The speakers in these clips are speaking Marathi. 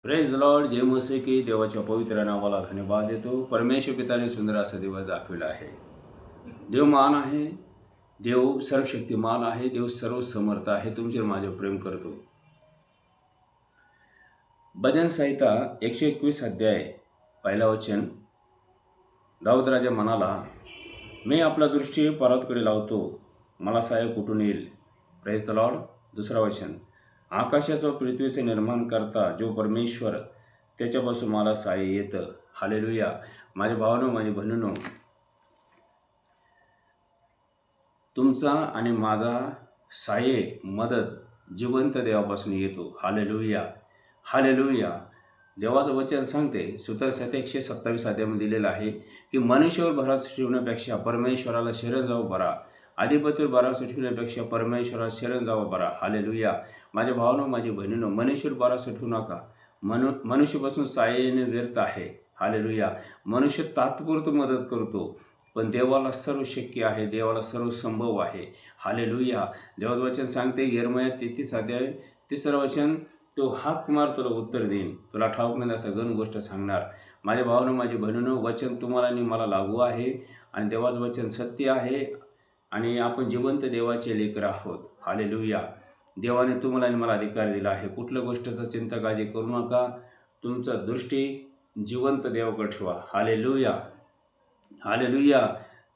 Praise the Lord. जे मसे की देवाच्या पवित्र नावाला धन्यवाद देतो. परमेश्वर पिताने सुंदर असा दिवस दाखविला आहे. देव महान आहे, देव सर्वशक्तिमान आहे, देव सर्व समर्थ आहे. तुमच्यावर माझे प्रेम करतो. भजन संहिता 121 अध्याय पहिला वचन. दाऊद राजा म्हणाला, मी आपला दृष्टी पर्वताकडे लावतो, मला सहाय्य कुठून येईल. Praise the Lord. दुसरा वचन. आकाशाचं पृथ्वीचं निर्माण करता जो परमेश्वर, त्याच्यापासून मला सहाय्य येतं. हालेलुया. माझ्या भावानो, माझी बहिणीनो, तुमचा आणि माझा सहाय्य मदत जिवंत देवापासून येतो. Hallelujah, hallelujah. देवाचं वचन सांगते, सूत्रसंहिता 127 अध्यायामध्ये दिलेलं आहे की मनुष्यावर भरोसा ठेवण्यापेक्षा परमेश्वराला शरण जावं बरा, अधिपतीवर भरोसा ठेवण्यापेक्षा परमेश्वराला शरण जावं बरा. हालेलुया. माझ्या भावानो, माझी बहिणीनो, मनुष्यावर भरोसा ठेवू नका. मनुष्यापासून सहाय्य येणे व्यर्थ आहे. हालेलुया. मनुष्य तात्पुरतं मदत करतो, पण देवाला सर्व शक्य आहे, देवाला सर्व संभव आहे. हालेलुया. देवाचं वचन सांगते, यिर्मया 33 अध्याय 3 वचन, तो हाक मार, तुला उत्तर देईन, तुला ठाऊक नाही असं गण गोष्ट सांगणार. माझ्या भावानं, माझी बहिणीनं, वचन तुम्हाला आणि मला लागू आहे आणि देवाचं वचन सत्य आहे आणि आपण जिवंत देवाचे लेकर आहोत. हालेलुया. देवाने तुम्हाला आणि मला अधिकार दिला आहे. कुठल्या गोष्टीचा चिंता काळजी करू नका. तुमचा दृष्टी जिवंत देवाकडे ठेवा. Hallelujah, hallelujah.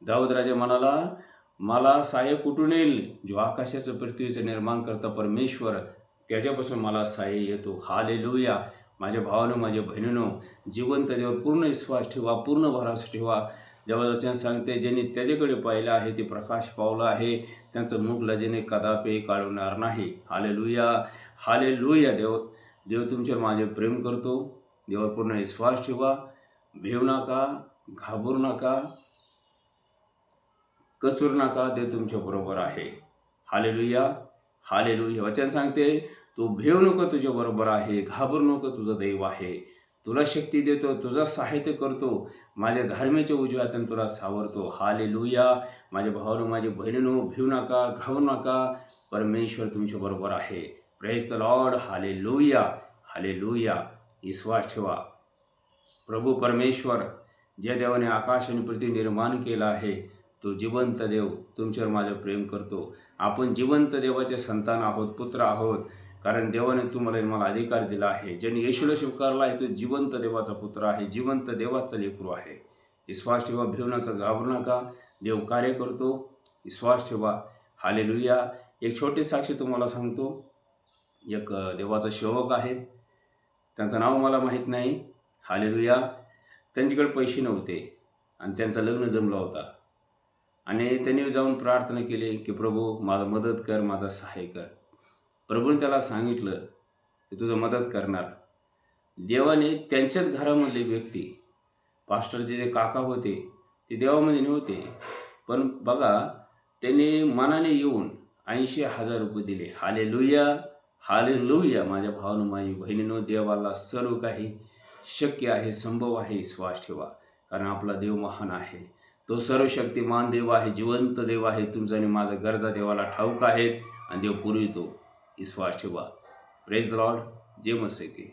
दाऊद राजा म्हणाला, मला सहाय्य कुठून येईल. जो आकाशाचं पृथ्वीचं निर्माण करता परमेश्वर, त्याच्यापासून मला सहाय्य येतो. हालेलुया. माझ्या भावानं, माझ्या बहिणीनो, जिवंत देवावर पूर्ण विश्वास ठेवा, पूर्ण भरोसा ठेवा. देवाचं वचन सांगते, ज्यांनी त्याच्याकडे पाहिलं आहे ते प्रकाश पावलं आहे, त्यांचं मुख लजेने कदापि काढवणार नाही. Hallelujah, hallelujah. देव तुमच्यावर माझे प्रेम करतो. देवावर पूर्ण विश्वास ठेवा. भेऊ नका, घाबरू नका, कचरू नका. देव तुमच्याबरोबर आहे. Hallelujah, hallelujah. वचन सांगते, तू भेऊ नको, तुझ्याबरोबर आहे, घाबरू नको, तुझं देव आहे, तुला शक्ती देतो, तुझा सहाय्य करतो, माझ्या धार्मेच्या उजव्यातून तुला सावरतो. हालेलुया. माझ्या भावानो, माझ्या बहिणीनो, भेऊ नका, घाबरू नका, परमेश्वर तुमच्याबरोबर आहे. Praise the Lord. Hallelujah, hallelujah. विश्वास ठेवा. प्रभू परमेश्वर, ज्या देवाने आकाश आणि पृथ्वी निर्माण केला आहे, तो जिवंत देव तुमच्यावर माझं प्रेम करतो. आपण जिवंत देवाचे संतान आहोत, पुत्र आहोत, कारण देवाने तुम्हाला मला अधिकार दिला आहे. ज्यांनी येशूला स्वीकारला आहे तो जिवंत देवाचा पुत्र आहे, जिवंत देवाचा लेकरू आहे. विश्वास ठेवा, भेऊ नका, घाबरू नका. देव कार्य करतो. विश्वास ठेवा. हालेलुया. एक छोटी साक्षी तुम्हाला सांगतो. एक देवाचा सेवक आहे, त्यांचं नाव मला माहीत नाही. हालेलुया. त्यांच्याकडे पैसे नव्हते आणि त्यांचं लग्न जमलं होता आणि त्यांनी जाऊन प्रार्थना केली की प्रभू माझा मदत कर, माझा सहाय्य कर. प्रभूने त्याला सांगितलं की तुझं मदत करणार. देवाने त्यांच्याच घरामधले व्यक्ती, पास्टरचे जे काका होते ते देवामध्ये नव्हते, पण बघा त्यांनी मनाने येऊन 80,000 रुपये दिले. Hallelujah, hallelujah. माझ्या भावानं, माझी बहिणीनं, देवाला सर्व काही शक्य आहे, संभव आहे. विश्वास ठेवा, कारण आपला देव महान आहे. तो सर्वशक्तिमान देव आहे, जिवंत देव आहे. तुमचा आणि माझा गरजा देवाला ठाऊक आहेत आणि देव पुरवितो. विश्वास ठेवा. Praise the Lord. जय मसीह की.